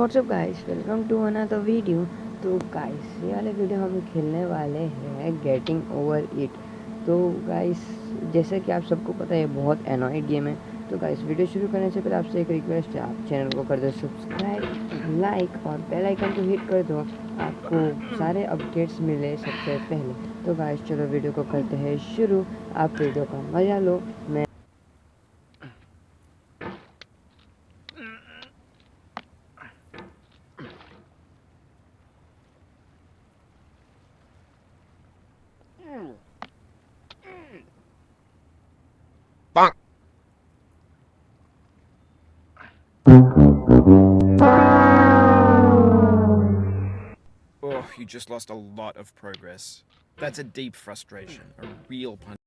What's up guys, welcome to another video. तो guys ये वाले वीडियो हम खेलने वाले हैं गेटिंग ओवर इट। तो गाइस जैसे कि आप सबको पता है बहुत एनॉयड गेम है। तो गाइस वीडियो शुरू करने से पहले आपसे एक रिक्वेस्ट है, आप चैनल को कर दो सब्सक्राइब, लाइक और बेल आइकन को हिट कर दो, आपको सारे अपडेट्स मिले सबसे पहले। तो गाइस चलो वीडियो को करते हैं शुरू। आप वीडियो का मजा लो। मैं Oh, you just lost a lot of progress. That's a deep frustration, a real punch.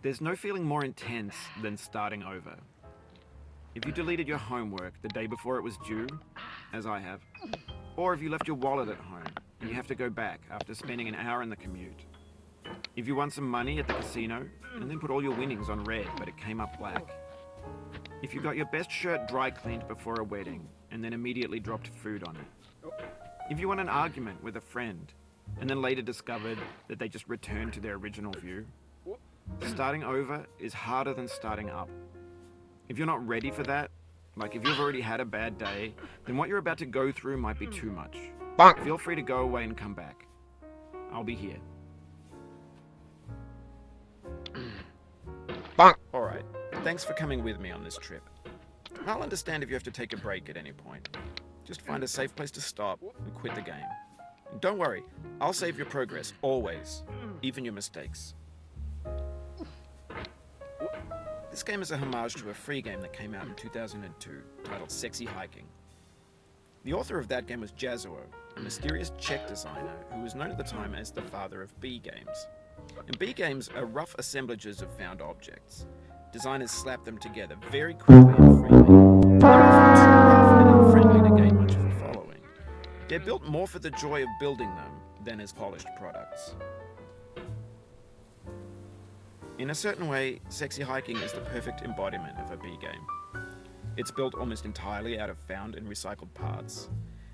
There's no feeling more intense than starting over. If you deleted your homework the day before it was due, as I have, or if you left your wallet at home and you have to go back after spending an hour in the commute. If you won some money at the casino and then put all your winnings on red but it came up black. If you got your best shirt dry cleaned before a wedding and then immediately dropped food on it. If you won an argument with a friend and then later discovered that they just returned to their original view. Starting over is harder than starting up. If you're not ready for that, like if you've already had a bad day, then what you're about to go through might be too much. Feel free to go away and come back. I'll be here. Alright, thanks for coming with me on this trip. I'll understand if you have to take a break at any point. Just find a safe place to stop and quit the game. And don't worry, I'll save your progress, always, even your mistakes. This game is a homage to a free game that came out in 2002, titled Sexy Hiking. The author of that game was J7, a mysterious Czech designer who was known at the time as the father of B games. And B games are rough assemblages of found objects. Designers slap them together very quickly and freely. They're often too rough and unfriendly to gain much of a following. They're built more for the joy of building them than as polished products. In a certain way, Sexy Hiking is the perfect embodiment of a B game. It's built almost entirely out of found and recycled parts,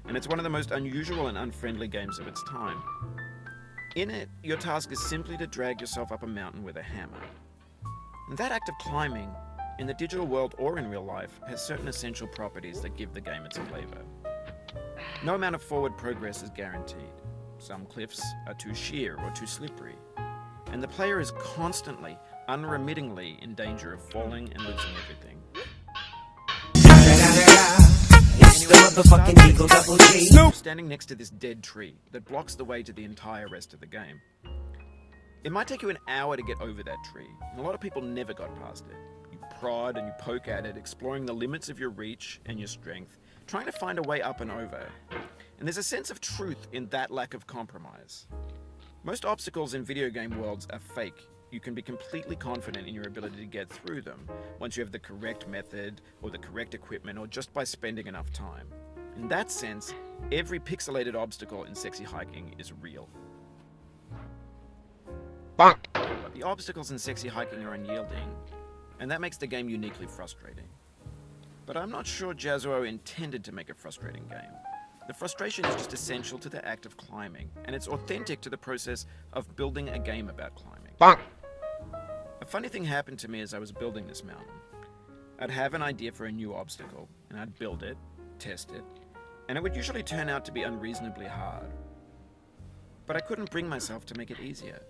and it's one of the most unusual and unfriendly games of its time. In it, your task is simply to drag yourself up a mountain with a hammer. And that act of climbing, in the digital world or in real life, has certain essential properties that give the game its flavor. No amount of forward progress is guaranteed. Some cliffs are too sheer or too slippery. And the player is constantly, unremittingly in danger of falling and losing everything. You're standing next to this dead tree that blocks the way to the entire rest of the game. It might take you an hour to get over that tree, and a lot of people never got past it. You prod and you poke at it, exploring the limits of your reach and your strength, trying to find a way up and over. And there's a sense of truth in that lack of compromise. Most obstacles in video game worlds are fake. You can be completely confident in your ability to get through them once you have the correct method or the correct equipment or just by spending enough time. In that sense, every pixelated obstacle in Sexy Hiking is real. But the obstacles in Sexy Hiking are unyielding, and that makes the game uniquely frustrating. But I'm not sure J7 intended to make a frustrating game. The frustration is just essential to the act of climbing, and it's authentic to the process of building a game about climbing. A funny thing happened to me as I was building this mountain. I'd have an idea for a new obstacle, and I'd build it, test it, and it would usually turn out to be unreasonably hard. But I couldn't bring myself to make it easier.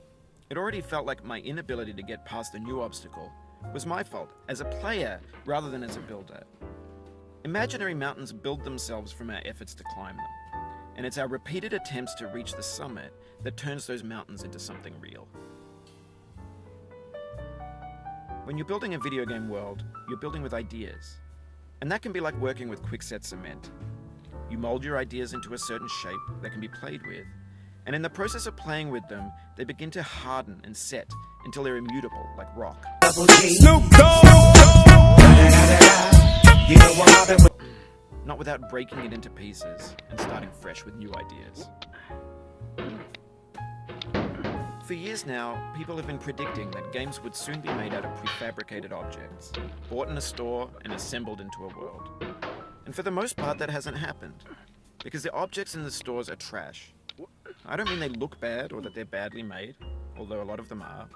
It already felt like my inability to get past the new obstacle was my fault as a player rather than as a builder. Imaginary mountains build themselves from our efforts to climb them. And it's our repeated attempts to reach the summit that turns those mountains into something real. When you're building a video game world, you're building with ideas. And that can be like working with quickset cement. You mold your ideas into a certain shape that can be played with, and in the process of playing with them, they begin to harden and set until they're immutable, like rock. Snoop Dogg! Not without breaking it into pieces and starting fresh with new ideas. For years now, people have been predicting that games would soon be made out of prefabricated objects, bought in a store and assembled into a world. And for the most part, that hasn't happened, because the objects in the stores are trash. I don't mean they look bad or that they're badly made, although a lot of them are.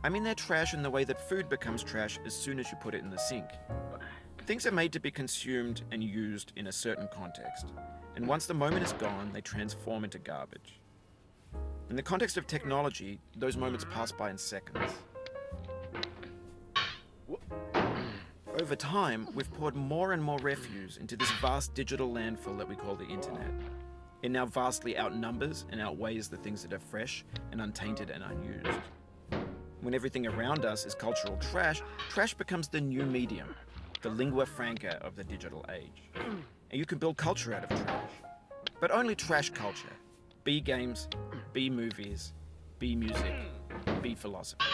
I mean they're trash in the way that food becomes trash as soon as you put it in the sink. Things are made to be consumed and used in a certain context, and once the moment is gone, they transform into garbage. In the context of technology, those moments pass by in seconds. Over time, we've poured more and more refuse into this vast digital landfill that we call the internet. It now vastly outnumbers and outweighs the things that are fresh and untainted and unused. When everything around us is cultural trash, trash becomes the new medium, the lingua franca of the digital age. And you can build culture out of trash. But only trash culture. Be games, be movies, be music, be philosophy.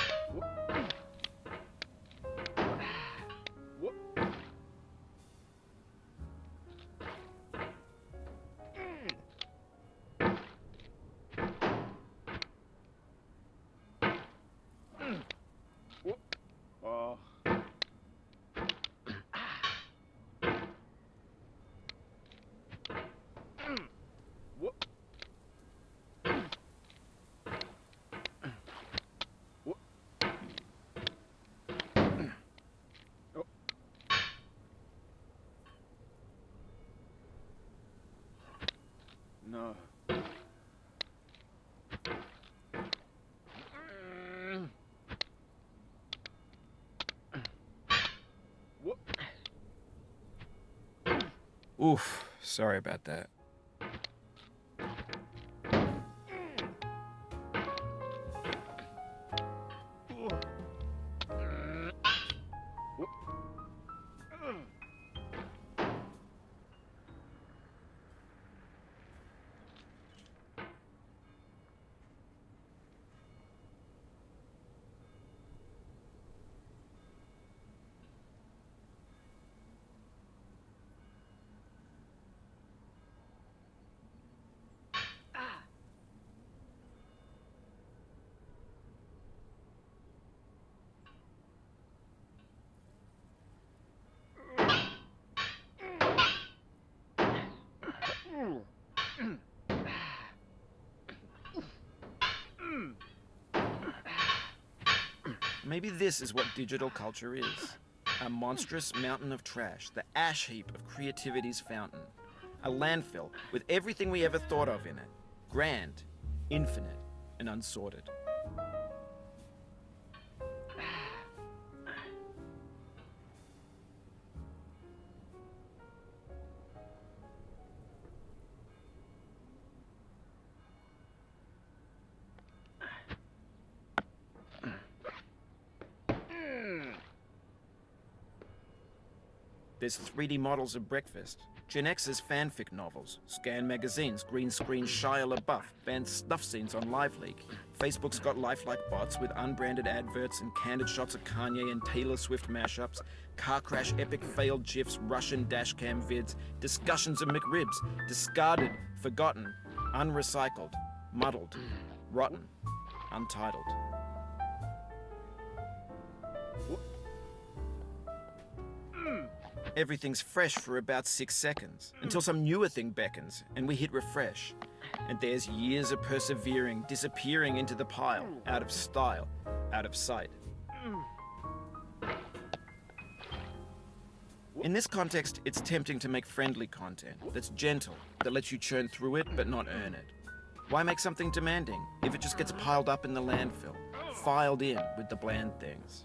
No. Oof, sorry about that. Maybe this is what digital culture is. A monstrous mountain of trash, the ash heap of creativity's fountain. A landfill with everything we ever thought of in it. Grand, infinite, and unsorted. There's 3D models of breakfast, Gen X's fanfic novels, scan magazines, green screen Shia LaBeouf, banned snuff scenes on LiveLeak. Facebook's got lifelike bots with unbranded adverts and candid shots of Kanye and Taylor Swift mashups, car crash epic failed GIFs, Russian dashcam vids, discussions of McRibs, discarded, forgotten, unrecycled, muddled, rotten, untitled. Everything's fresh for about 6 seconds, until some newer thing beckons, and we hit refresh. And there's years of persevering, disappearing into the pile, out of style, out of sight. In this context, it's tempting to make friendly content that's gentle, that lets you churn through it but not earn it. Why make something demanding if it just gets piled up in the landfill, filed in with the bland things?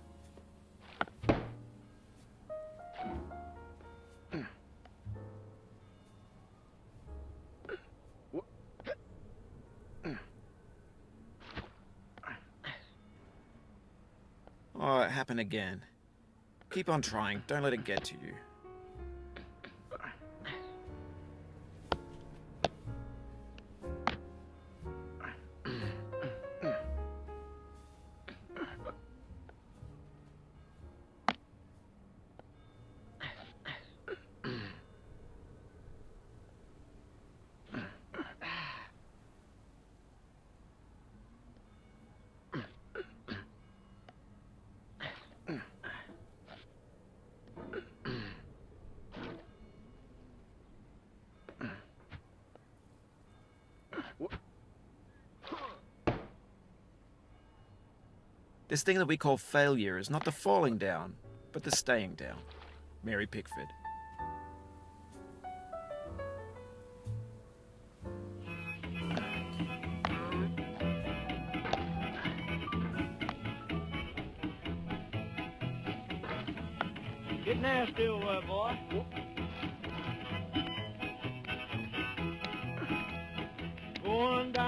happen again. Keep on trying. Don't let it get to you. This thing that we call failure is not the falling down, but the staying down. Mary Pickford. Get nasty, old boy. Going down.